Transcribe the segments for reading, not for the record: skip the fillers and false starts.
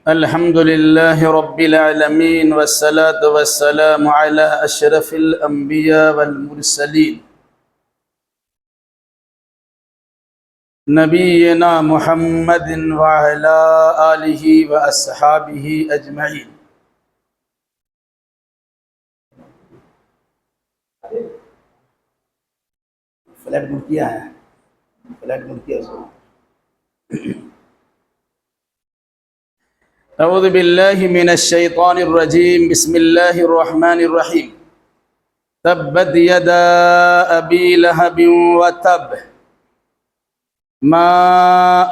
الحمد لله رب العالمين والصلاة والسلام على أشرف الأنبياء والمرسلين نبينا محمد وعلى آله وأصحابه أجمعين. فلائٹ موڈ کیا ہے؟ فلائٹ موڈ کیا ہے؟ اعوذ باللہ من الشیطان الرجیم. بسم اللہ الرحمن الرحیم. تبت یدا ابی لہب وتب ما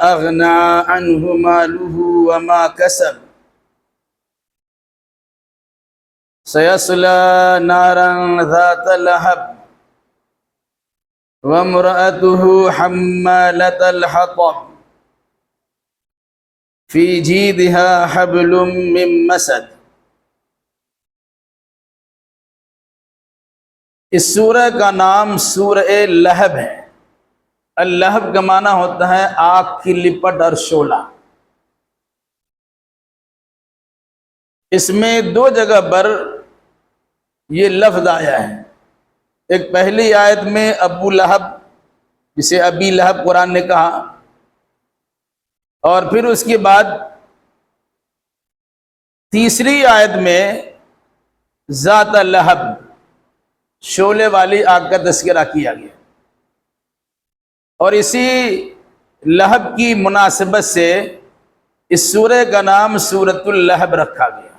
اغنى عنہ مالہ وما کسب سیصلی نارا ذات لہب وامرأته حمالة الحطب فی جیدها حبل من مسد. اس سورہ کا نام سورہ لہب ہے. اللہب کا معنی ہوتا ہے آگ کی لپٹ اور شعلہ. اس میں دو جگہ پر یہ لفظ آیا ہے. ایک پہلی آیت میں ابو لہب جسے ابی لہب قرآن نے کہا، اور پھر اس کے بعد تیسری آیت میں ذات لہب شعلے والی آگ کا تذکرہ کیا گیا. اور اسی لہب کی مناسبت سے اس سورہ کا نام سورۃ اللہب رکھا گیا.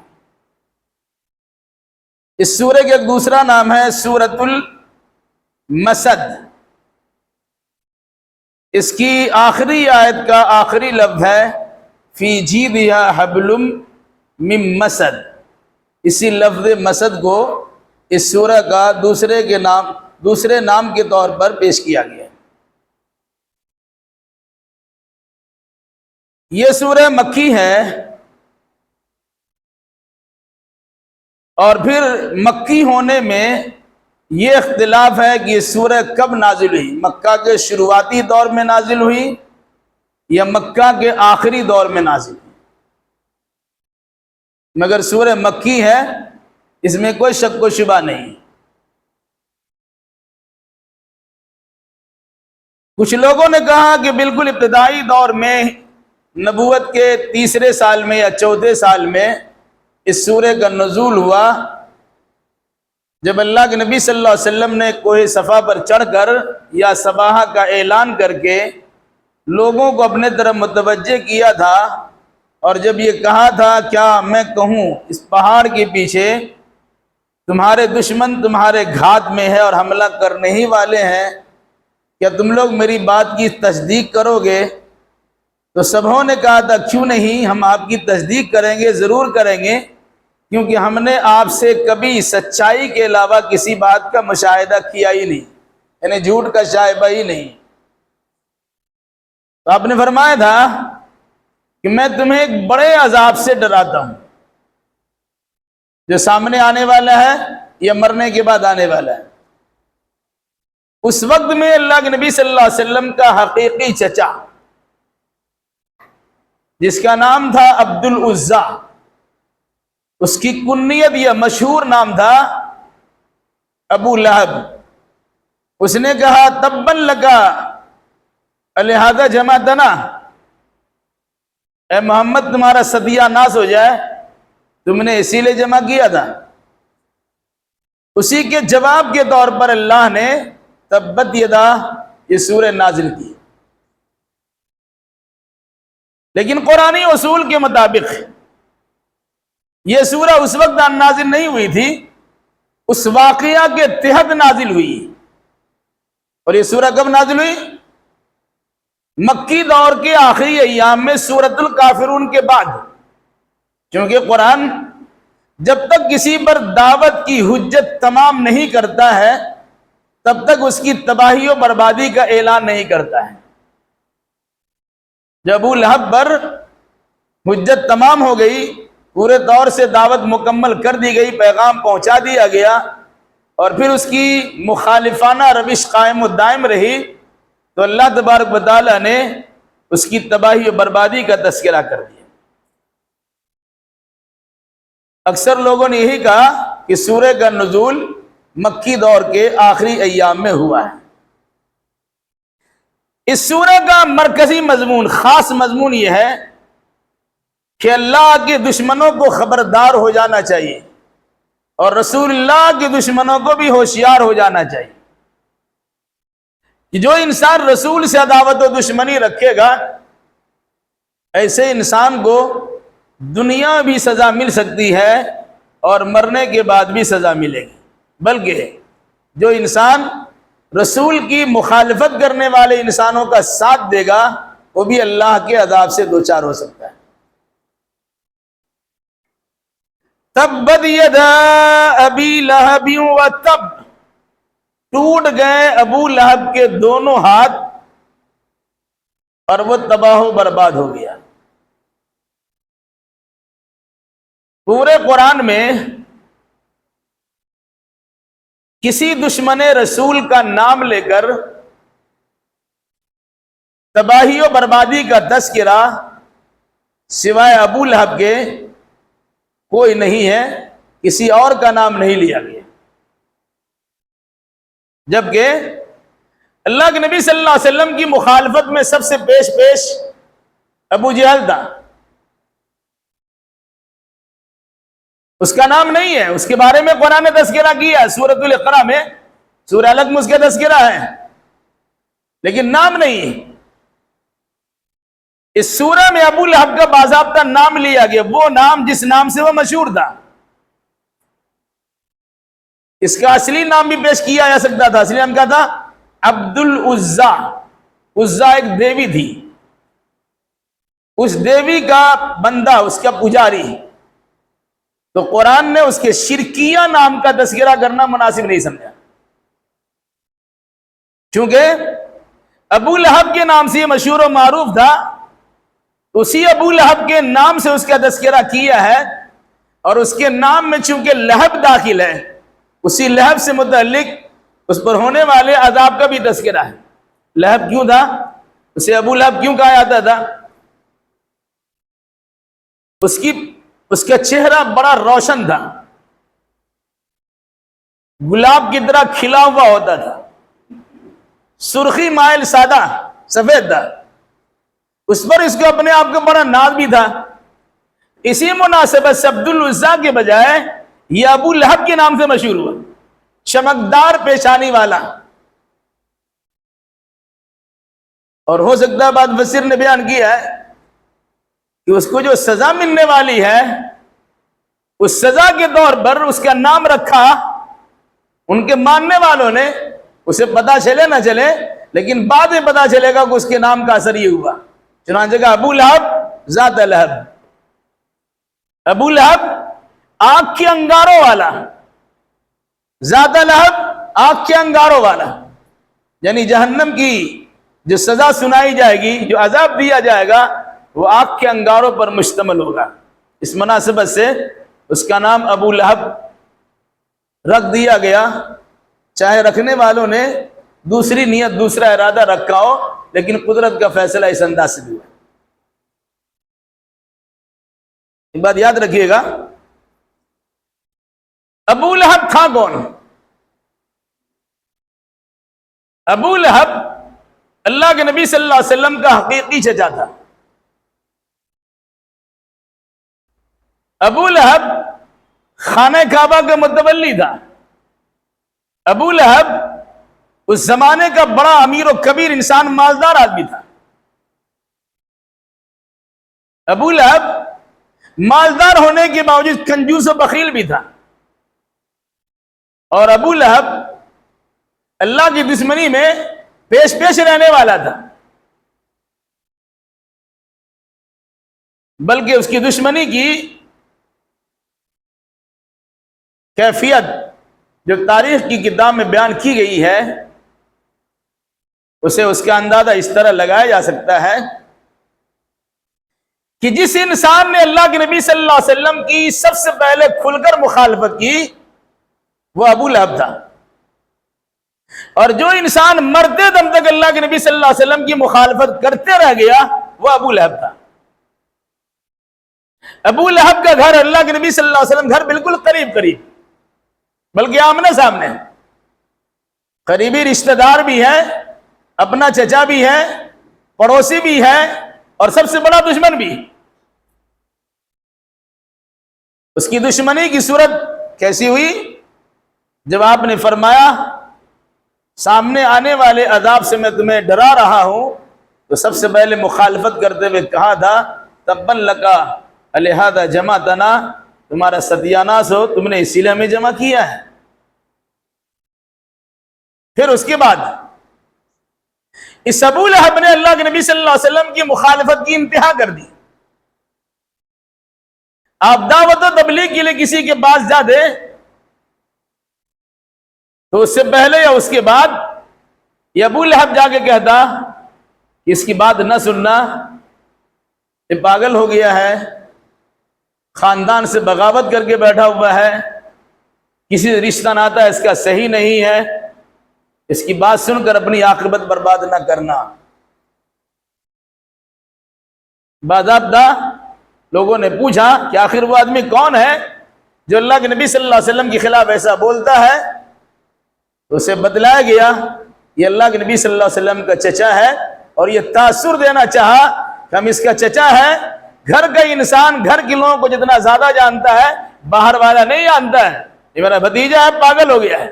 اس سورہ کا ایک دوسرا نام ہے سورۃ المسد. اس کی آخری آیت کا آخری لفظ ہے فی جیدہا حبل من مسد. اسی لفظ مسد کو اس سورہ کا دوسرے نام کے طور پر پیش کیا گیا. یہ سورہ مکی ہے، اور پھر مکی ہونے میں یہ اختلاف ہے کہ یہ سورہ کب نازل ہوئی. مکہ کے شروعاتی دور میں نازل ہوئی یا مکہ کے آخری دور میں نازل ہوئی. مگر سورہ مکی ہے، اس میں کوئی شک و شبہ نہیں. کچھ لوگوں نے کہا کہ بالکل ابتدائی دور میں نبوت کے تیسرے سال میں یا چوتھے سال میں اس سورہ کا نزول ہوا، جب اللہ کے نبی صلی اللہ علیہ وسلم نے کوہ صفا پر چڑھ کر یا صباحہ کا اعلان کر کے لوگوں کو اپنے طرف متوجہ کیا تھا، اور جب یہ کہا تھا کیا میں کہوں اس پہاڑ کے پیچھے تمہارے دشمن تمہارے گھات میں ہے اور حملہ کرنے ہی والے ہیں، کیا تم لوگ میری بات کی تصدیق کرو گے؟ تو سبھوں نے کہا تھا کیوں نہیں، ہم آپ کی تصدیق کریں گے، ضرور کریں گے، کیونکہ ہم نے آپ سے کبھی سچائی کے علاوہ کسی بات کا مشاہدہ کیا ہی نہیں، یعنی جھوٹ کا شائبہ ہی نہیں. تو آپ نے فرمایا تھا کہ میں تمہیں ایک بڑے عذاب سے ڈراتا ہوں جو سامنے آنے والا ہے یا مرنے کے بعد آنے والا ہے. اس وقت میں اللہ کے نبی صلی اللہ علیہ وسلم کا حقیقی چچا جس کا نام تھا عبد العزا، اس کی کنیت یا مشہور نام تھا ابو لہب. اس نے کہا تبن لکا لہذا جمعتنا، اے محمد تمہارا ستیہ ناس ہو جائے، تم نے اسی لیے جمع کیا تھا. اسی کے جواب کے طور پر اللہ نے تبت یدا یہ سورہ نازل کی. لیکن قرآنی اصول کے مطابق یہ سورہ اس وقت نازل نہیں ہوئی تھی، اس واقعہ کے تحت نازل ہوئی. اور یہ سورہ کب نازل ہوئی؟ مکی دور کے آخری ایام میں سورۃ الکافرون کے بعد. کیونکہ قرآن جب تک کسی پر دعوت کی حجت تمام نہیں کرتا ہے تب تک اس کی تباہی و بربادی کا اعلان نہیں کرتا ہے. جب ابو لہب پر حجت تمام ہو گئی، پورے طور سے دعوت مکمل کر دی گئی، پیغام پہنچا دیا گیا، اور پھر اس کی مخالفانہ روش قائم و دائم رہی، تو اللہ تبارک و تعالیٰ نے اس کی تباہی و بربادی کا تذکرہ کر دیا. اکثر لوگوں نے یہی کہا کہ سورہ کا نزول مکی دور کے آخری ایام میں ہوا ہے۔ اس سورہ کا مرکزی مضمون، خاص مضمون یہ ہے کہ اللہ کے دشمنوں کو خبردار ہو جانا چاہیے اور رسول اللہ کے دشمنوں کو بھی ہوشیار ہو جانا چاہیے کہ جو انسان رسول سے عداوت و دشمنی رکھے گا، ایسے انسان کو دنیا میں بھی سزا مل سکتی ہے اور مرنے کے بعد بھی سزا ملے گی، بلکہ جو انسان رسول کی مخالفت کرنے والے انسانوں کا ساتھ دے گا وہ بھی اللہ کے عذاب سے دوچار ہو سکتا ہے۔ تبت یدا ابی لہب وتب، ٹوٹ گئے ابو لہب کے دونوں ہاتھ اور وہ تباہ و برباد ہو گیا۔ پورے قرآن میں کسی دشمن رسول کا نام لے کر تباہی و بربادی کا تذکرہ سوائے ابو لہب کے کوئی نہیں ہے، کسی اور کا نام نہیں لیا گیا، جبکہ اللہ کے نبی صلی اللہ علیہ وسلم کی مخالفت میں سب سے پیش ابو جہل تھا، اس کا نام نہیں ہے، اس کے بارے میں قرآن نے تذکرہ کیا ہے، سورۃ الاقراء میں، سورہ الق میں اس کا تذکرہ ہے، لیکن نام نہیں۔ اس سورہ میں ابو لہب کا باضابطہ نام لیا گیا، وہ نام جس نام سے وہ مشہور تھا۔ اس کا اصلی نام بھی پیش کیا جا سکتا تھا، اصلی نام کیا تھا؟ عبد العزا۔ عزا ایک دیوی تھی، اس دیوی کا بندہ، اس کا پجاری، تو قرآن نے اس کے شرکیہ نام کا تذکرہ کرنا مناسب نہیں سمجھا، کیونکہ ابو لہب کے نام سے یہ مشہور و معروف تھا، اسی ابو لہب کے نام سے اس کا تذکرہ کیا ہے، اور اس کے نام میں چونکہ لہب داخل ہے، اسی لہب سے متعلق اس پر ہونے والے عذاب کا بھی تذکرہ ہے۔ لہب کیوں تھا؟ اسے ابو لہب کیوں کہا جاتا تھا؟ اس کا چہرہ بڑا روشن تھا، گلاب کی طرح کھلا ہوا ہوتا تھا، سرخی مائل سادہ سفید تھا، اس پر اس کو اپنے آپ کو بڑا ناز بھی تھا۔ اسی مناسبت سے عبد العزا کے بجائے یہ ابو لہب کے نام سے مشہور ہوا، چمکدار پیشانی والا۔ اور ہو سکتا ہے بعد مفسر نے بیان کیا ہے کہ اس کو جو سزا ملنے والی ہے، اس سزا کے طور پر اس کا نام رکھا، ان کے ماننے والوں نے، اسے پتا چلے نہ چلے لیکن بعد میں پتا چلے گا کہ اس کے نام کا اثر یہ ہوا، چنانچہ کہ ابو لہب ذات لہب، ابو لہب آنکھ کے انگاروں والا، ذات لہب آنکھ کے انگاروں والا، یعنی جہنم کی جو سزا سنائی جائے گی، جو عذاب دیا جائے گا، وہ آنکھ کے انگاروں پر مشتمل ہوگا۔ اس مناسبت سے اس کا نام ابو لہب رکھ دیا گیا، چاہے رکھنے والوں نے دوسری نیت، دوسرا ارادہ رکھا ہو، لیکن قدرت کا فیصلہ اس انداز سے ہوا۔ ایک بات یاد رکھیے گا، ابو لہب تھا کون؟ ابو لہب اللہ کے نبی صلی اللہ علیہ وسلم کا حقیقی چچا تھا۔ ابو لہب خانہ کعبہ کا متولی تھا۔ ابو لہب اس زمانے کا بڑا امیر و کبیر انسان، مالدار آدمی تھا۔ ابو لہب مالدار ہونے کے باوجود کنجوس و بخیل بھی تھا، اور ابو لہب اللہ کی دشمنی میں پیش رہنے والا تھا، بلکہ اس کی دشمنی کی کیفیت جو تاریخ کی کتاب میں بیان کی گئی ہے، اسے اس کا اندازہ اس طرح لگایا جا سکتا ہے کہ جس انسان نے اللہ کے نبی صلی اللہ علیہ وسلم کی سب سے پہلے کھل کر مخالفت کی وہ ابو لہب تھا، اور جو انسان مرتے دم تک اللہ کے نبی صلی اللہ علیہ وسلم کی مخالفت کرتے رہ گیا وہ ابو لہب تھا۔ ابو لہب کا گھر اللہ کے نبی صلی اللہ علیہ وسلم گھر بالکل قریب قریب، بلکہ آمنے سامنے، قریبی رشتہ دار بھی ہے، اپنا چچا بھی ہے، پڑوسی بھی ہے، اور سب سے بڑا دشمن بھی۔ اس کی دشمنی کی صورت کیسی ہوئی؟ جب آپ نے فرمایا سامنے آنے والے عذاب سے میں تمہیں ڈرا رہا ہوں، تو سب سے پہلے مخالفت کرتے ہوئے کہا تھا تبًّ لک لہذا جمعتنا، تمہارا ستیاناس ہو، تم نے اسی لیے ہمیں جمع کیا ہے۔ پھر اس کے بعد اس ابو لہب نے اللہ کے نبی صلی اللہ علیہ وسلم کی مخالفت کی انتہا کر دی۔ آپ دعوت و تبلیغ کے لیے کسی کے پاس جا دیں تو اس سے پہلے یا اس کے بعد یہ ابو لہب جا کے کہتا کہ اس کی بات نہ سننا، یہ پاگل ہو گیا ہے، خاندان سے بغاوت کر کے بیٹھا ہوا ہے، کسی سے رشتہ ناتا اس کا صحیح نہیں ہے، اس کی بات سن کر اپنی عاقبت برباد نہ کرنا۔ باضابطہ لوگوں نے پوچھا کہ آخر وہ آدمی کون ہے جو اللہ کے نبی صلی اللہ علیہ وسلم کے خلاف ایسا بولتا ہے؟ تو اسے بتلایا گیا یہ اللہ کے نبی صلی اللہ علیہ وسلم کا چچا ہے، اور یہ تاثر دینا چاہا کہ ہم اس کا چچا ہے۔ گھر کا انسان گھر کے لوگوں کو جتنا زیادہ جانتا ہے باہر والا نہیں جانتا ہے، یہ میرا بھتیجا ہے، پاگل ہو گیا ہے۔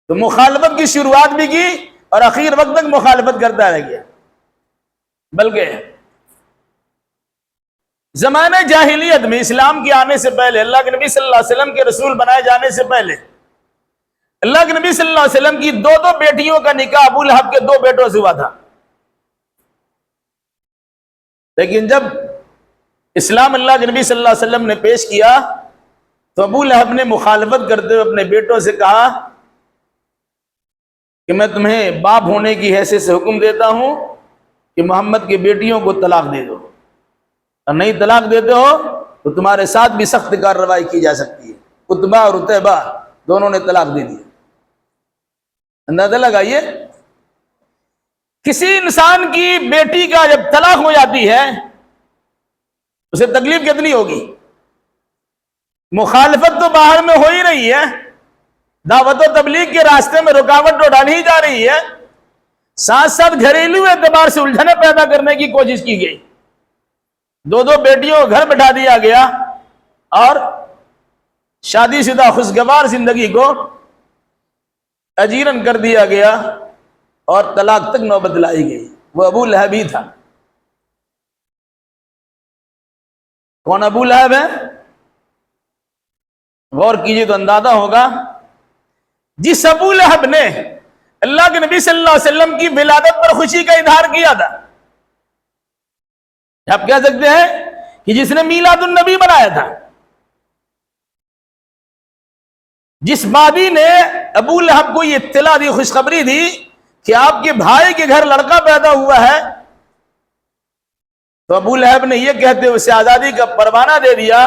تو مخالفت کی شروعات بھی کی اور اخیر وقت تک مخالفت کرتا رہ گیا۔ بلکہ زمانہ جاہلیت میں، اسلام کے آنے سے پہلے، اللہ کے نبی صلی اللہ علیہ وسلم کے رسول بنائے جانے سے پہلے، اللہ کے نبی صلی اللہ علیہ وسلم کی دو بیٹیوں کا نکاح ابو لہب کے 2 بیٹوں سے ہوا تھا۔ لیکن جب اسلام اللہ کے نبی صلی اللہ علیہ وسلم نے پیش کیا تو ابو لہب نے مخالفت کرتے ہوئے اپنے بیٹوں سے کہا کہ میں تمہیں باپ ہونے کی حیثیت سے حکم دیتا ہوں کہ محمد کی بیٹیوں کو طلاق دے دو، اور نہیں طلاق دیتے ہو تو تمہارے ساتھ بھی سخت کارروائی کی جا سکتی ہے۔ عتبہ اور عتیبہ دونوں نے طلاق دے دی۔ اندازہ لگائیے کسی انسان کی بیٹی کا جب طلاق ہو جاتی ہے اسے تکلیف کتنی ہوگی؟ مخالفت تو باہر میں ہو ہی رہی ہے، دعوت و تبلیغ کے راستے میں رکاوٹ تو ڈالی ہی جا رہی ہے، ساتھ ساتھ گھریلو اعتبار سے الجھنیں پیدا کرنے کی کوشش کی گئی۔ 2 بیٹیوں کو گھر بٹھا دیا گیا اور شادی شدہ خوشگوار زندگی کو اجیرن کر دیا گیا اور طلاق تک نوبت لائی گئی۔ وہ ابو لہب ہی تھا۔ کون ابو لہب ہے؟ غور کیجئے تو اندازہ ہوگا، جس ابو لہب نے اللہ کے نبی صلی اللہ علیہ وسلم کی ولادت پر خوشی کا اظہار کیا تھا۔ آپ کہہ سکتے ہیں کہ جس نے میلاد النبی بنایا تھا، جس بابی نے ابو لہب کو یہ اطلاع دی، خوشخبری دی کہ آپ کے بھائی کے گھر لڑکا پیدا ہوا ہے، تو ابو لہب نے یہ کہتے ہوئے اسے آزادی کا پروانہ دے دیا،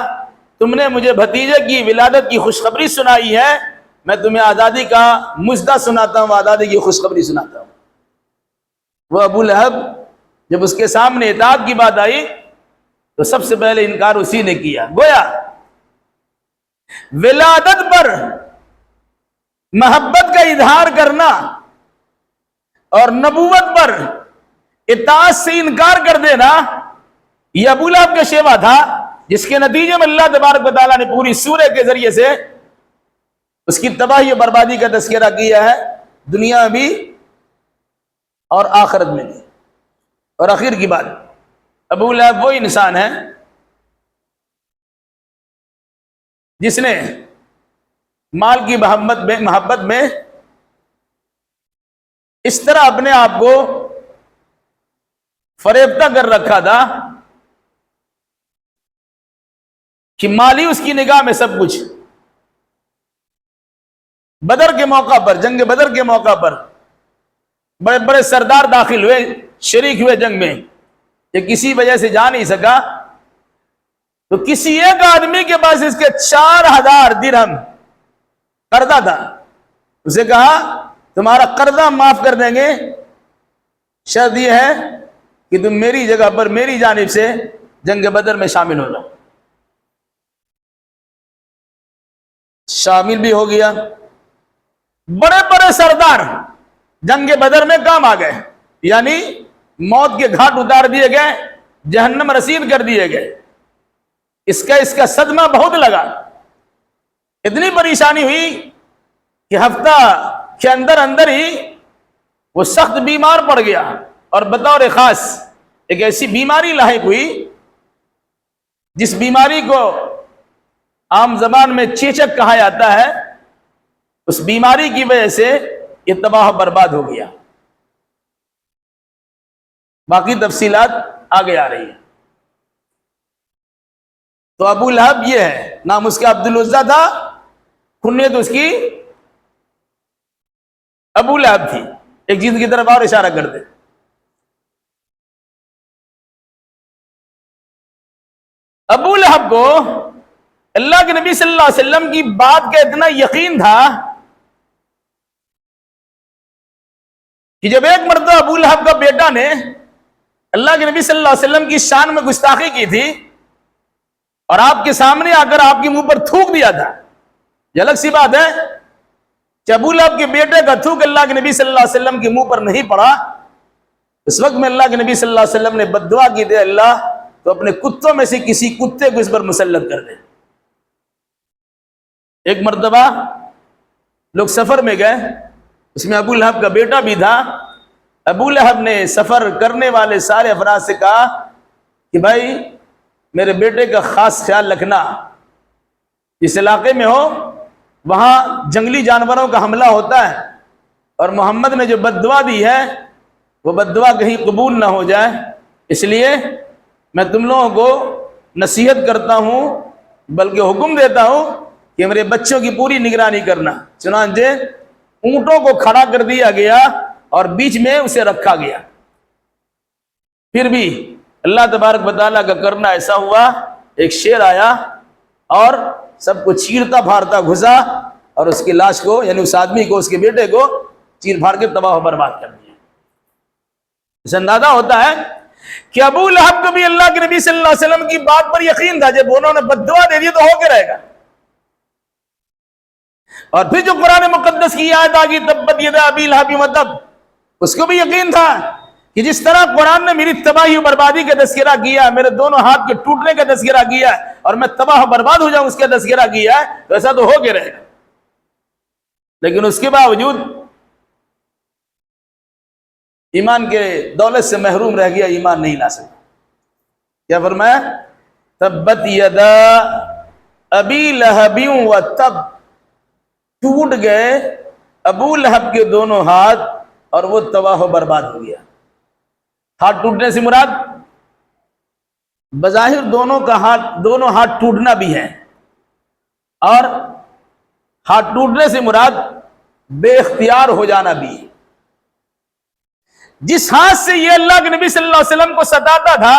تم نے مجھے بھتیجے کی ولادت کی خوشخبری سنائی ہے، میں تمہیں آزادی کا مژدہ سناتا ہوں، آزادی کی خوشخبری سناتا ہوں۔ وہ ابو لہب جب اس کے سامنے اطاعت کی بات آئی تو سب سے پہلے انکار اسی نے کیا۔ گویا ولادت پر محبت کا اظہار کرنا اور نبوت پر اطاعت سے انکار کر دینا، یہ ابو لہب کا شیوا تھا، جس کے نتیجے میں اللہ تبارک و تعالیٰ نے پوری سورہ کے ذریعے سے اس کی تباہی و بربادی کا تذکرہ کیا ہے، دنیا میں بھی اور آخرت میں بھی۔ اور آخر کی بات، ابو لہب وہ انسان ہے جس نے مال کی محبت میں اس طرح اپنے آپ کو فریفتہ کر رکھا تھا کہ مالی اس کی نگاہ میں سب کچھ۔ بدر کے موقع پر، جنگ بدر کے موقع پر بڑے بڑے سردار داخل ہوئے، شریک ہوئے جنگ میں، یہ کسی وجہ سے جا نہیں سکا، تو کسی ایک آدمی کے پاس اس کے 4000 درہم قرضہ تھا، اسے کہا تمہارا قرضہ معاف کر دیں گے، شرط یہ ہے کہ تم میری جگہ پر میری جانب سے جنگ بدر میں شامل ہو جاؤ۔ شامل بھی ہو گیا۔ بڑے بڑے سردار جنگ بدر میں کام آ گئے، یعنی موت کے گھاٹ اتار دیے گئے، جہنم رسید کر دیے گئے۔ اس کا صدمہ بہت لگا، اتنی پریشانی ہوئی کہ ہفتہ کے اندر اندر ہی وہ سخت بیمار پڑ گیا، اور بطور خاص ایک ایسی بیماری لاحق ہوئی جس بیماری کو عام زبان میں چیچک کہا جاتا ہے۔ اس بیماری کی وجہ سے یہ تباہ و برباد ہو گیا۔ باقی تفصیلات آگے آ رہی ہیں۔ تو ابو لہب یہ ہے، نام اس کا عبد العزیٰ تھا، کنیت اس کی ابو لہب تھی۔ ایک چیز کی طرف اور اشارہ کر دے، ابو لہب کو اللہ کے نبی صلی اللہ علیہ وسلم کی بات کا اتنا یقین تھا کہ جب ایک مرتبہ ابو لہب کا بیٹا نے اللہ کے نبی صلی اللہ علیہ وسلم کی شان میں گستاخی کی تھی اور آپ کے سامنے آ کر آپ کے منہ پر تھوک دیا تھا، یہ الگ سی بات ہے کہ ابو لہب کے بیٹے کا تھوک اللہ کے نبی صلی اللہ علیہ وسلم کے منہ پر نہیں پڑا۔ اس وقت میں اللہ کے نبی صلی اللہ علیہ وسلم نے بد دعا کی تھی، اللہ تو اپنے کتوں میں سے کسی کتے کو اس پر مسلط کر دے۔ ایک مرتبہ لوگ سفر میں گئے، اس میں ابو لہب کا بیٹا بھی تھا۔ ابو لہب نے سفر کرنے والے سارے افراد سے کہا کہ بھائی میرے بیٹے کا خاص خیال رکھنا، جس علاقے میں ہو وہاں جنگلی جانوروں کا حملہ ہوتا ہے، اور محمد نے جو بد دعا دی ہے وہ بد دعا کہیں قبول نہ ہو جائے، اس لیے میں تم لوگوں کو نصیحت کرتا ہوں بلکہ حکم دیتا ہوں کہ میرے بچوں کی پوری نگرانی کرنا۔ چنانچہ اونٹوں کو کھڑا کر دیا گیا اور بیچ میں اسے رکھا گیا۔ پھر بھی اللہ تبارک و تعالیٰ کا کرنا ایسا ہوا، ایک شیر آیا اور سب کو چیرتا پھاڑتا گھسا اور اس کی لاش کو، یعنی اس آدمی کو، اس کے بیٹے کو چیر پھاڑ کے تباہ و برباد کر دیا۔ اس اندازہ ہوتا ہے کہ ابو لہب کو بھی اللہ کے نبی صلی اللہ علیہ وسلم کی بات پر یقین تھا، جب انہوں نے بد دعا دے دی تو ہو کے رہے گا۔ اور پھر جو قرآن مقدس کی آیت آ گئی تبت یدا ابی لہب وتب، اس کو بھی یقین تھا کہ جس طرح قرآن نے میری تباہی و بربادی کا تذکرہ کیا، میرے دونوں ہاتھ کے ٹوٹنے کا تذکرہ کیا اور میں تباہ و برباد ہو جاؤں اس کا تذکرہ کیا ہے، تو ایسا تو ہو کے رہے گا۔ لیکن اس کے باوجود ایمان کے دولت سے محروم رہ گیا، ایمان نہیں لا سکتا۔ کیا فرمایا؟ تبت یدا ابی لہب وتب، ٹوٹ گئے ابو لہب کے دونوں ہاتھ اور وہ تباہ و برباد ہو گیا۔ ہاتھ ٹوٹنے سے مراد بظاہر دونوں ہاتھ ٹوٹنا بھی ہے، اور ہاتھ ٹوٹنے سے مراد بے اختیار ہو جانا بھی ہے۔ جس ہاتھ سے یہ اللہ کے نبی صلی اللہ علیہ وسلم کو ستاتا تھا،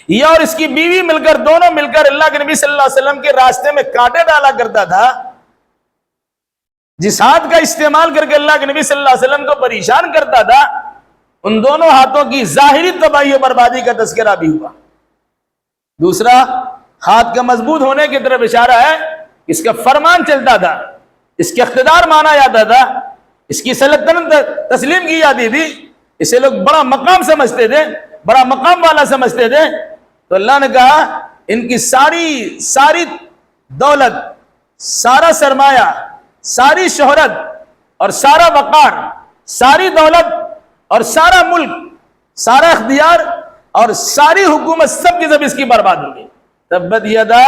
یہ اور اس کی بیوی مل کر، دونوں مل کر اللہ کے نبی صلی اللہ علیہ وسلم کے راستے میں کانٹے ڈالا کرتا تھا، جس ہاتھ کا استعمال کر کے اللہ کے نبی صلی اللہ علیہ وسلم کو پریشان کرتا تھا، ان دونوں ہاتھوں کی ظاہری تباہی و بربادی کا تذکرہ بھی ہوا۔ دوسرا، ہاتھ کا مضبوط ہونے کی طرف اشارہ ہے، اس کا فرمان چلتا تھا، اس کے اقتدار مانا جاتا تھا، اس کی سلطنت تسلیم کی جاتی تھی، اسے لوگ بڑا مقام سمجھتے تھے، بڑا مقام والا سمجھتے تھے۔ تو اللہ نے کہا ان کی ساری دولت، سارا سرمایہ، ساری شہرت اور سارا وقار، ساری دولت اور سارا ملک، سارا اختیار اور ساری حکومت، سب کی سب اس کی برباد ہو گئی۔ تبت یدا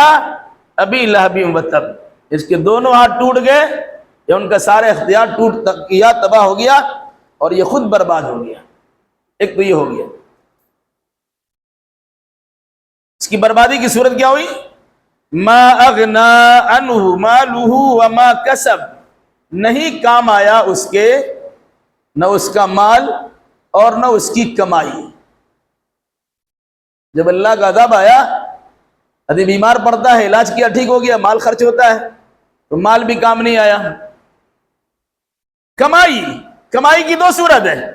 ابی لہب وتب، اس کے دونوں ہاتھ ٹوٹ گئے، یا ان کا سارا اختیار ٹوٹ گیا، تباہ ہو گیا، اور یہ خود برباد ہو گیا۔ ایک تو یہ ہو گیا، اس کی بربادی کی صورت کیا ہوئی؟ ما اغنا عنہ مالہ وما کسب، نہیں کام آیا اس کے، نہ اس کا مال اور نہ اس کی کمائی۔ جب اللہ کا عذاب آیا، آدمی بیمار پڑتا ہے، علاج کیا ٹھیک ہو گیا، مال خرچ ہوتا ہے، تو مال بھی کام نہیں آیا۔ کمائی کی دو صورت ہے،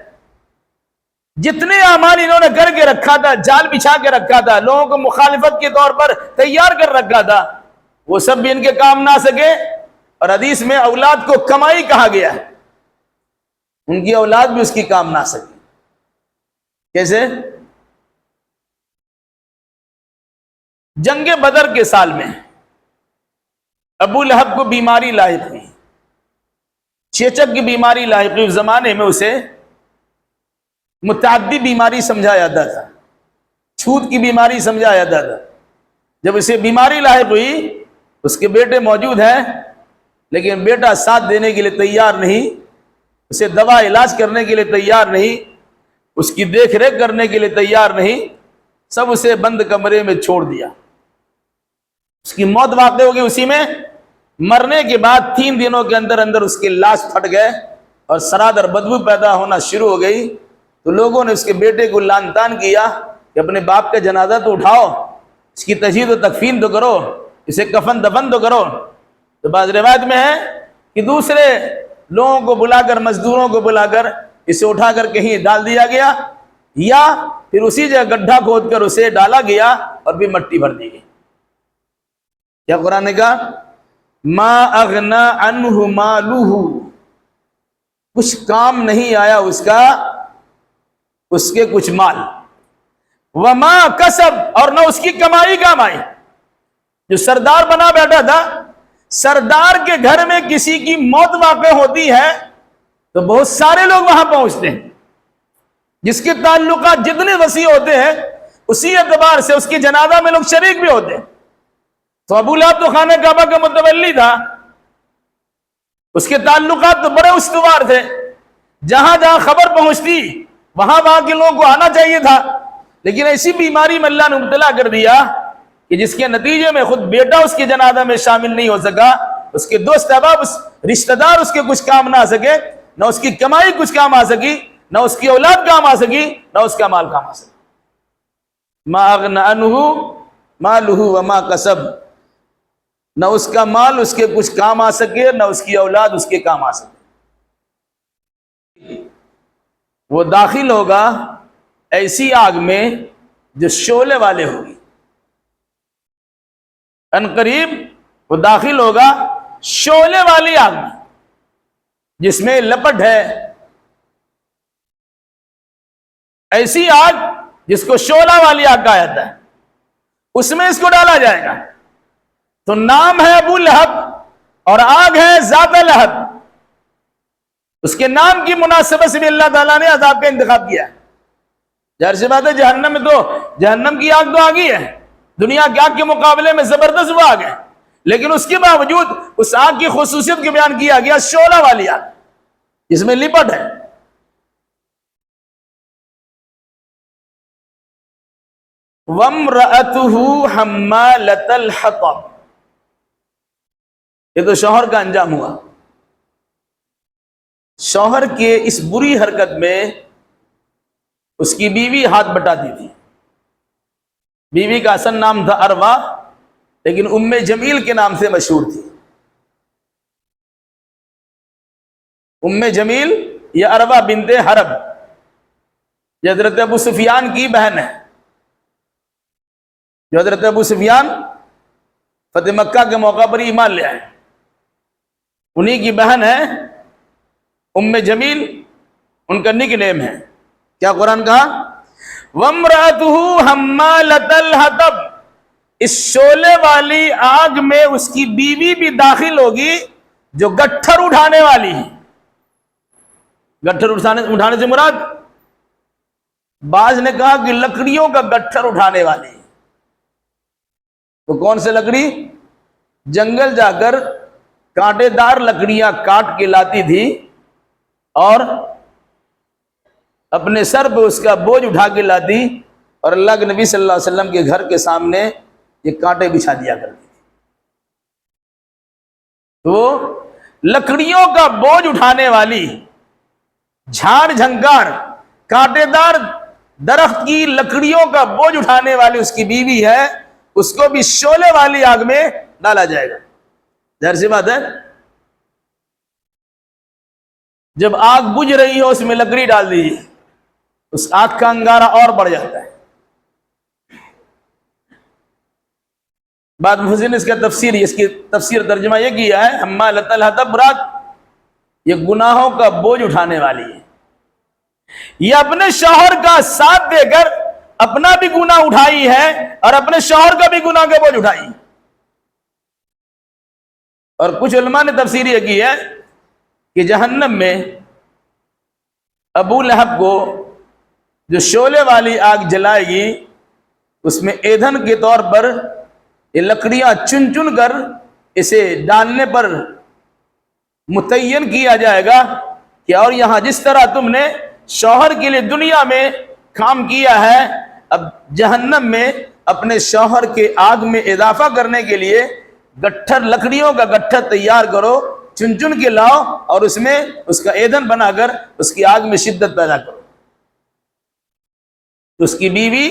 جتنے اعمال انہوں نے کر کے رکھا تھا، جال بچھا کے رکھا تھا، لوگوں کو مخالفت کے طور پر تیار کر رکھا تھا، وہ سب بھی ان کے کام نہ سکے۔ اور حدیث میں اولاد کو کمائی کہا گیا ہے، ان کی اولاد بھی اس کی کام نہ سکی۔ کیسے؟ جنگ بدر کے سال میں ابو لہب کو بیماری لاحق ہوئی، چیچک کی بیماری لاحق ہوئی۔ اس زمانے میں اسے متعدی بیماری سمجھا جاتا تھا، چھوت کی بیماری سمجھا جاتا تھا۔ جب اسے بیماری لاحق ہوئی، اس کے بیٹے موجود ہیں لیکن بیٹا ساتھ دینے کے لیے تیار نہیں، اسے دوا علاج کرنے کے لیے تیار نہیں، اس کی دیکھ ریکھ کرنے کے لیے تیار نہیں، سب اسے بند کمرے میں چھوڑ دیا۔ اس کی موت واقع ہو گئی اسی میں۔ مرنے کے بعد 3 دنوں کے اندر اندر اس کی لاش پھٹ گئے اور سراد اور بدبو پیدا ہونا شروع ہو گئی۔ تو لوگوں نے اس کے بیٹے کو لعن طعن کیا کہ اپنے باپ کا جنازہ تو اٹھاؤ، اس کی تجہیز و تکفین تو کرو، اسے کفن دفن تو کرو۔ تو بعض روایت میں ہے کہ دوسرے لوگوں کو بلا کر، مزدوروں کو بلا کر اسے اٹھا کر کہیں ڈال دیا گیا، یا پھر اسی جگہ گڈھا کھود کر اسے ڈالا گیا اور بھی مٹی بھر دی گئی۔ کیا قرآن نے کہا؟ ما اغنا عنہ مالہ، کچھ کام نہیں آیا اس کا، اس کے کچھ مال، وما کسب، اور نہ اس کی کمائی کام آئی۔ جو سردار بنا بیٹھا تھا، سردار کے گھر میں کسی کی موت واقع ہوتی ہے تو بہت سارے لوگ وہاں پہنچتے ہیں، جس کے تعلقات جتنے وسیع ہوتے ہیں اسی اعتبار سے اس کے جنازہ میں لوگ شریک بھی ہوتے ہیں۔ تو ابو لہب تو خانہ کعبہ کا متولی تھا، اس کے تعلقات تو بڑے استوار تھے، جہاں جہاں خبر پہنچتی وہاں وہاں کے لوگوں کو آنا چاہیے تھا، لیکن ایسی بیماری میں اللہ نے مبتلا کر دیا کہ جس کے نتیجے میں خود بیٹا اس کے جنازہ میں شامل نہیں ہو سکا، اس کے دوست احباب، رشتہ دار اس کے کچھ کام نہ آ سکے، نہ اس کی کمائی کچھ کام آ سکی، نہ اس کی اولاد کام آ سکی، نہ اس کا مال کام آ سکا۔ ما اغنى عنہ مالہ وما کسب، نہ اس کا مال اس کے کچھ کام آ سکے، نہ اس کی اولاد اس کے کام آ سکے۔ وہ داخل ہوگا ایسی آگ میں جو شعلے والے ہوگی، ان قریب وہ داخل ہوگا شعلے والی آگ میں، جس میں لپٹ ہے، ایسی آگ جس کو شعلہ والی آگ کہا جاتا ہے، اس میں اس کو ڈالا جائے گا۔ تو نام ہے ابو لہب اور آگ ہے ذات لہب، اس کے نام کی مناسبت سے بھی اللہ تعالیٰ نے عذاب کا انتخاب کیا ہے۔ ظاہر سی بات ہے، جہنم میں تو جہنم کی آگ تو آگ ہی ہے، دنیا کی آگ کے مقابلے میں زبردست وہ آگ ہے، لیکن اس کے باوجود اس آگ کی خصوصیت کو بیان کیا گیا شعلہ والی آگ، جس میں لپٹ ہے۔ وَامْرَأَتُهُ حَمَّالَةَ الْحَطَبِ، یہ تو شوہر کا انجام ہوا۔ شوہر کے اس بری حرکت میں اس کی بیوی ہاتھ بٹاتی تھی۔ بیوی کا اصل نام تھا اروا، لیکن ام جمیل کے نام سے مشہور تھی۔ ام جمیل یا اروا بنت حرب، یہ حضرت ابو سفیان کی بہن ہے۔ جو حضرت ابو سفیان فتح مکہ کے موقع پر ایمان لے آئے، انہی کی بہن ہے ام جمیل، ان کا نک نیم ہے۔ کیا قرآن کہا؟ وَامْرَأَتُهُ حَمَّالَةَ الْحَطَبِ، اس شعلے والی آگ میں اس کی بیوی بھی داخل ہوگی جو گٹھر اٹھانے والی ہے۔ گٹھر اٹھانے سے مراد، بعض نے کہا کہ لکڑیوں کا گٹھر اٹھانے والی، تو کون سے لکڑی؟ جنگل جا کر کانٹے دار لکڑیاں کاٹ کے لاتی تھی اور اپنے سر پہ اس کا بوجھ اٹھا کے لاتی، اور اللہ کے نبی صلی اللہ علیہ وسلم کے گھر کے سامنے یہ کانٹے بچھا دیا کرتی تھی۔ تو لکڑیوں کا بوجھ اٹھانے والی، جھاڑ جھنکار کانٹے دار درخت کی لکڑیوں کا بوجھ اٹھانے والی اس کی بیوی ہے، اس کو بھی شعلے والی آگ میں ڈالا جائے گا۔ ظاہر سی بات ہے، جب آگ بجھ رہی ہو اس میں لکڑی ڈال دیجیے، اس آگ کا انگارہ اور بڑھ جاتا ہے۔ بعد مفسرین نے اس کی تفسیر ترجمہ یہ کیا ہے، حمالۃ الحطب، مراد یہ گناہوں کا بوجھ اٹھانے والی ہے، یہ اپنے شوہر کا ساتھ دے کر اپنا بھی گناہ اٹھائی ہے اور اپنے شوہر کا بھی گناہ کا بوجھ اٹھائی۔ اور کچھ علماء نے تفسیر یہ کی ہے کہ جہنم میں ابو لہب کو جو شعلے والی آگ جلائے گی، اس میں ایندھن کے طور پر یہ لکڑیاں چن چن کر اسے ڈالنے پر متعین کیا جائے گا کہ اور یہاں جس طرح تم نے شوہر کے لیے دنیا میں کام کیا ہے، اب جہنم میں اپنے شوہر کے آگ میں اضافہ کرنے کے لیے گٹھر، لکڑیوں کا گٹھر تیار کرو، چن چن کے لاؤ اور اس میں اس کا ایندھن بنا کر اس کی آگ میں شدت پیدا کرو۔ تو اس کی بیوی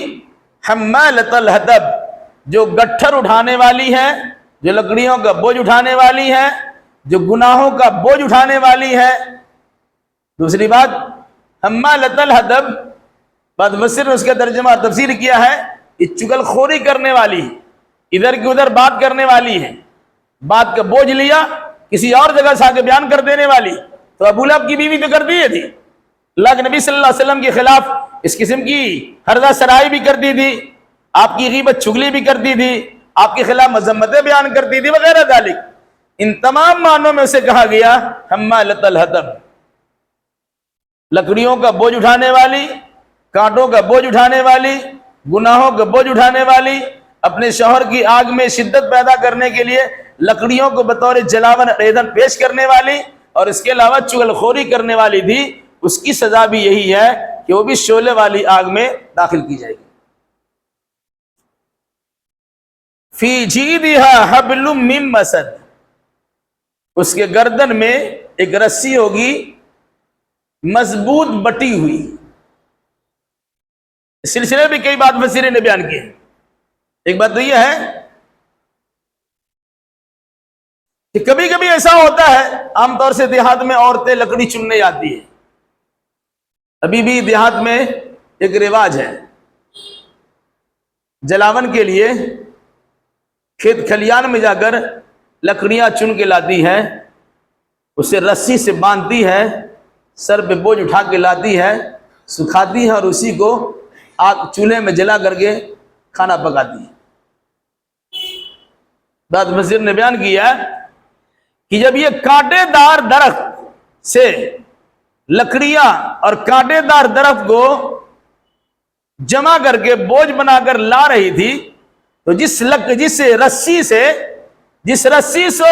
حمالۃ الحطب، جو گٹھر اٹھانے والی ہے، جو لکڑیوں کا بوجھ اٹھانے والی ہے، جو گناہوں کا بوجھ اٹھانے والی ہے۔ دوسری بات، حمالۃ الحطب، بعد مفسر نے اس کا ترجمہ تفسیر کیا ہے، یہ چغل خوری کرنے والی، ادھر کی ادھر بات کرنے والی ہے، بات کا بوجھ لیا کسی اور جگہ سے آگے بیان کر دینے والی۔ تو ابو لہب کی بیوی تو کرتی ہے تھی، اللہ کے نبی صلی اللہ علیہ وسلم کے خلاف اس قسم کی ہردہ سرائی بھی کرتی تھی، آپ کی غیبت چگلی بھی کرتی تھی، آپ کے خلاف مذمتیں بیان کرتی تھی وغیرہ ذالک۔ ان تمام معنوں میں اسے کہا گیا حمالۃ الحطب، لکڑیوں کا بوجھ اٹھانے والی، کانٹوں کا بوجھ اٹھانے والی، گناہوں کا بوجھ اٹھانے والی، اپنے شوہر کی آگ میں شدت پیدا کرنے کے لیے لکڑیوں کو بطور جلاون ایندھن پیش کرنے والی، اور اس کے علاوہ چغل خوری کرنے والی تھی۔ اس کی سزا بھی یہی ہے کہ وہ بھی شعلے والی آگ میں داخل کی جائے گی۔ فی جیدہا حبل من مسد، اس کے گردن میں ایک رسی ہوگی مضبوط بٹی ہوئی۔ اس سلسلے میں کئی بات مفسرین نے بیان کی ہے۔ ایک بات تو یہ ہے کہ کبھی کبھی ایسا ہوتا ہے، عام طور سے دیہات میں عورتیں لکڑی چننے جاتی ہیں، ابھی بھی دیہات میں ایک رواج ہے، جلاون کے لیے کھیت کھلیان میں جا کر لکڑیاں چن کے لاتی ہے، اسے رسی سے باندھتی ہے، سر پہ بوجھ اٹھا کے لاتی ہے، سکھاتی ہے اور اسی کو آگ چولہے میں جلا کر کے کھانا پکاتی ہے۔ بعد مفسر نے بیان کیا کہ جب یہ کانٹے دار درخت سے لکڑیاں اور کانٹے دار درخت کو جمع کر کے بوجھ بنا کر لا رہی تھی، تو جس رسی سے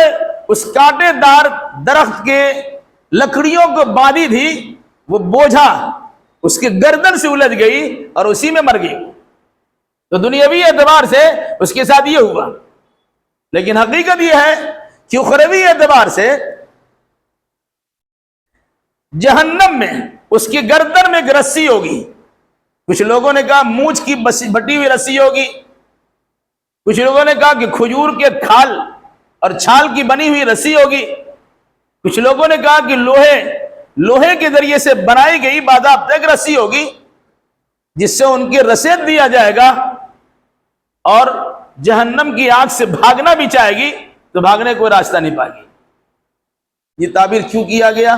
اس کانٹے دار درخت کے لکڑیوں کو باندھی تھی، وہ بوجھا اس کے گردن سے الجھ گئی اور اسی میں مر گئی۔ تو دنیاوی اعتبار سے اس کے ساتھ یہ ہوا، لیکن حقیقت یہ ہے کہ اخروی اعتبار سے جہنم میں اس کی گردن میں ایک رسی ہوگی۔ کچھ لوگوں نے کہا مونچھ کی بٹی ہوئی رسی ہوگی، کچھ لوگوں نے کہا کہ کھجور کے کھال اور چھال کی بنی ہوئی رسی ہوگی، کچھ لوگوں نے کہا کہ لوہے کے ذریعے سے بنائی گئی باضابطہ ایک رسی ہوگی، جس سے ان کے رسید دیا جائے گا، اور جہنم کی آگ سے بھاگنا بھی چاہے گی تو بھاگنے کوئی راستہ نہیں پائے گی۔ یہ تعبیر کیوں کیا گیا؟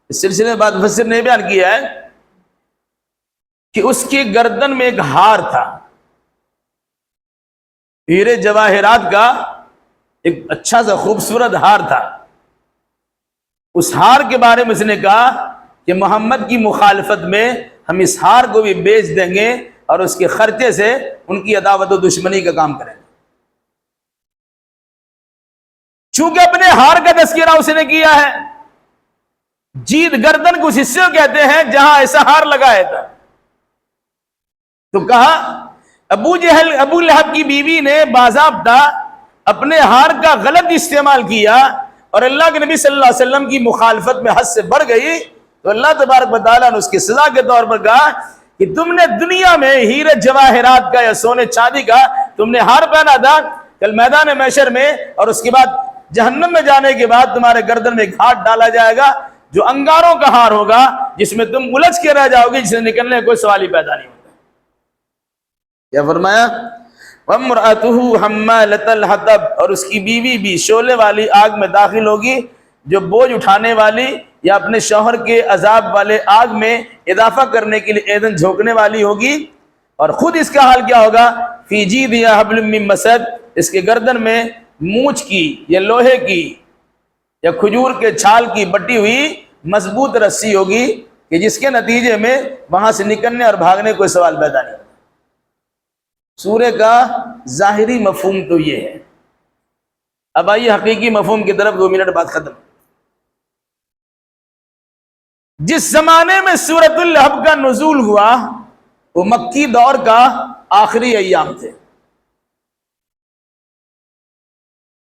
اس سلسلے میں بعد مفسر نے بیان کیا ہے کہ اس کے گردن میں ایک ہار تھا، ہیرے جواہرات کا ایک اچھا سا خوبصورت ہار تھا۔ اس ہار کے بارے میں اس نے کہا کہ محمد کی مخالفت میں ہم اس ہار کو بھی بیچ دیں گے اور اس کے خرچے سے ان کی عداوت و دشمنی کا کام کریں گے۔ چونکہ اپنے ہار کا تذکرہ اس نے کیا ہے، جید گردن کو اس حصے کو کہتے ہیں جہاں ایسا ہار لگایا تھا، تو کہا ابو لہب کی بیوی نے باضابطہ اپنے ہار کا غلط استعمال کیا اور اللہ کے نبی صلی اللہ علیہ وسلم کی مخالفت میں حد سے بڑھ گئی، تو اللہ تبارک و تعالیٰ نے اس کی سزا کے طور پر کہا کہ تم نے دنیا میں ہیرے جواہرات کا یا سونے چاندی کا تم نے ہار پہنا تھا، کل میدان محشر میں اور اس کے بعد جہنم میں جانے کے بعد تمہارے گردن میں ایک ہار ڈالا جائے گا جو انگاروں کا ہار ہوگا جس میں تم الجھ کے رہ جاؤ گے، جس سے نکلنے کا کوئی سوال ہی پیدا نہیں ہوتا۔ کیا فرمایا؟ وَامْرَأَتُهُ حَمَّالَةَ الْحَطَبِ، اور اس کی بیوی بھی شعلے والی آگ میں داخل ہوگی، جو بوجھ اٹھانے والی یا اپنے شوہر کے عذاب والے آگ میں اضافہ کرنے کے لیے ایندھن جھونکنے والی ہوگی، اور خود اس کا حال کیا ہوگا؟ فی جیدہا حبل من مسد، اس کے گردن میں مونچھ کی یا لوہے کی یا کھجور کے چھال کی بٹی ہوئی مضبوط رسی ہوگی کہ جس کے نتیجے میں وہاں سے نکلنے اور بھاگنے کوئی سوال پیدا نہیں ہوگا۔ سورہ کا ظاہری مفہوم تو یہ ہے۔ اب آئیے حقیقی مفہوم کی طرف، 2 منٹ بعد ختم۔ جس زمانے میں سورۃ اللہب کا نزول ہوا وہ مکی دور کا آخری ایام تھے۔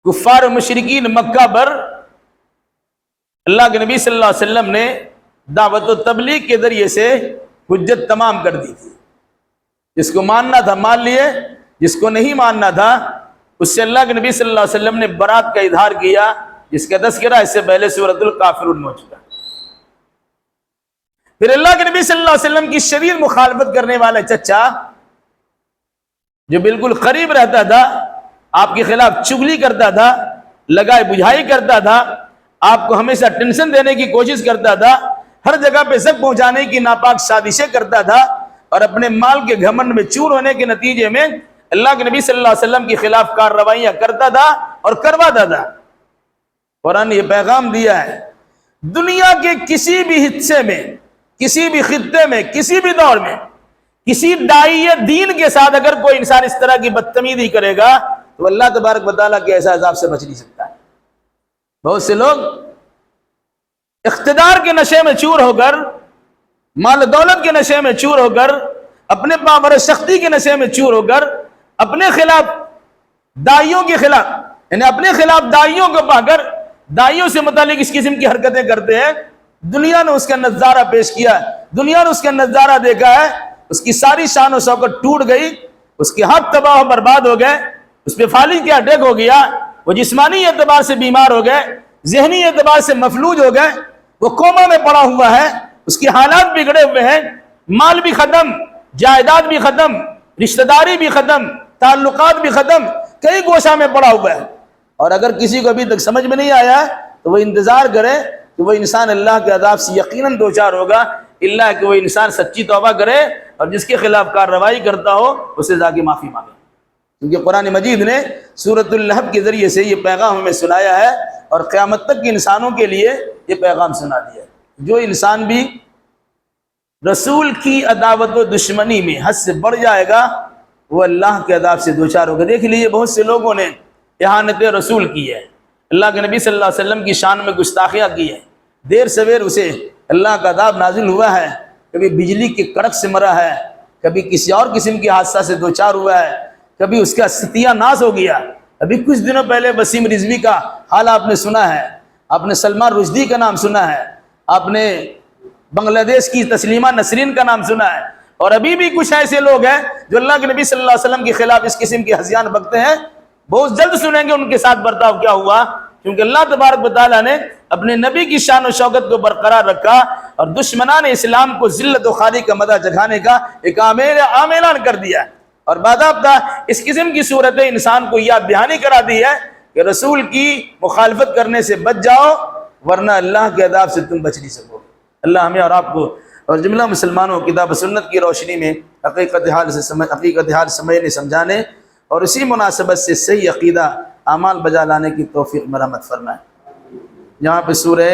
کفار و مشرکین مکہ پر اللہ کے نبی صلی اللہ علیہ وسلم نے دعوت و تبلیغ کے ذریعے سے حجت تمام کر دی تھی۔ جس کو ماننا تھا مان لیے، جس کو نہیں ماننا تھا اس سے اللہ کے نبی صلی اللہ علیہ وسلم نے برات کا اظہار کیا، جس کا تذکرہ اس سے پہلے سورۃ الکافرون میں ہو چکا۔ پھر اللہ کے نبی صلی اللہ علیہ وسلم کی شدید مخالفت کرنے والا چچا جو بالکل قریب رہتا تھا، آپ کے خلاف چغلی کرتا تھا، لگائی بجھائی کرتا تھا، آپ کو ہمیشہ ٹینشن دینے کی کوشش کرتا تھا، ہر جگہ پہ زخم پہنچانے کی ناپاک سازشیں کرتا تھا، اور اپنے مال کے گھمنڈ میں چور ہونے کے نتیجے میں اللہ کے نبی صلی اللہ علیہ وسلم کے خلاف کارروائیاں کرتا تھا اور کرواتا تھا۔ قرآن یہ پیغام دیا ہے، دنیا کے کسی بھی حصے میں، کسی بھی خطے میں، کسی بھی دور میں کسی داعی دین کے ساتھ اگر کوئی انسان اس طرح کی بدتمیزی کرے گا تو اللہ تبارک و تعالیٰ کے ایسا عذاب سے بچ نہیں سکتا ہے۔ بہت سے لوگ اقتدار کے نشے میں چور ہو کر، مال و دولت کے نشے میں چور ہو کر، اپنے پاور شختی کے نشے میں چور ہو کر اپنے خلاف داعیوں کے خلاف، یعنی اپنے خلاف داعیوں کو پا کر داعیوں سے متعلق اس قسم کی حرکتیں کرتے ہیں۔ دنیا نے اس کا نظارہ پیش کیا، دنیا نے اس کا نظارہ دیکھا ہے، اس کی ساری شان و شوکت ٹوٹ گئی، اس کے ہاتھ تباہ و برباد ہو گئے، اس پہ فالج کا اٹیک ہو گیا، وہ جسمانی اعتبار سے بیمار ہو گئے، ذہنی اعتبار سے مفلوج ہو گئے، وہ کوما میں پڑا ہوا ہے، اس کے حالات بگڑے ہوئے ہیں، مال بھی ختم، جائیداد بھی ختم، رشتہ داری بھی ختم، تعلقات بھی ختم، کئی گوشہ میں پڑا ہوا ہے۔ اور اگر کسی کو ابھی تک سمجھ میں نہیں آیا تو وہ انتظار کرے کہ وہ انسان اللہ کے عذاب سے یقیناً دوچار ہوگا، اللہ کہ وہ انسان سچی توبہ کرے اور جس کے خلاف کارروائی کرتا ہو اسے جا کے معافی مانگے۔ کیونکہ قرآن مجید نے سورۃ اللہب کے ذریعے سے یہ پیغام ہمیں سنایا ہے اور قیامت تک کے انسانوں کے لیے یہ پیغام سنا دیا ہے۔ جو انسان بھی رسول کی عداوت و دشمنی میں حد سے بڑھ جائے گا وہ اللہ کے عذاب سے دوچار ہوگا۔ دیکھ لیجیے بہت سے لوگوں نے اہانت رسول کی ہے، اللہ کے نبی صلی اللہ علیہ وسلم کی شان میں گستاخیاں کی ہے، دیر سویر اسے اللہ کا عذاب نازل ہوا ہے، کبھی بجلی کے کڑک سے مرا ہے، کبھی کسی اور قسم کے حادثہ سے دوچار ہوا ہے، کبھی اس کا ستیہ ناس ہو گیا۔ ابھی کچھ دنوں پہلے وسیم رضوی کا حال آپ نے سنا ہے، آپ نے سلمان رشدی کا نام سنا ہے، آپ نے بنگلہ دیش کی تسلیمہ نسرین کا نام سنا ہے، اور ابھی بھی کچھ ایسے لوگ ہیں جو اللہ کے نبی صلی اللہ علیہ وسلم کے خلاف اس قسم کی ہذیان بکتے ہیں۔ بہت جلد سنیں گے ان کے ساتھ برتاؤ کیا ہوا، کیونکہ اللہ تبارک و تعالیٰ نے اپنے نبی کی شان و شوکت کو برقرار رکھا اور دشمنان اسلام کو ذلت و خواری کا مدہ چکھانے کا ایک عام اعلان کر دیا، اور باضابطہ اس قسم کی صورتیں انسان کو یاد دہانی کرا دی ہے کہ رسول کی مخالفت کرنے سے بچ جاؤ ورنہ اللہ کے عذاب سے تم بچ نہیں سکو۔ اللہ ہمیں اور آپ کو اور جملہ مسلمانوں کتاب و سنت کی روشنی میں حقیقت حال سمجھنے سمجھانے اور اسی مناسبت سے صحیح عقیدہ اعمال بجا لانے کی توفیق مرحمت فرمائے۔ یہاں پہ سورہ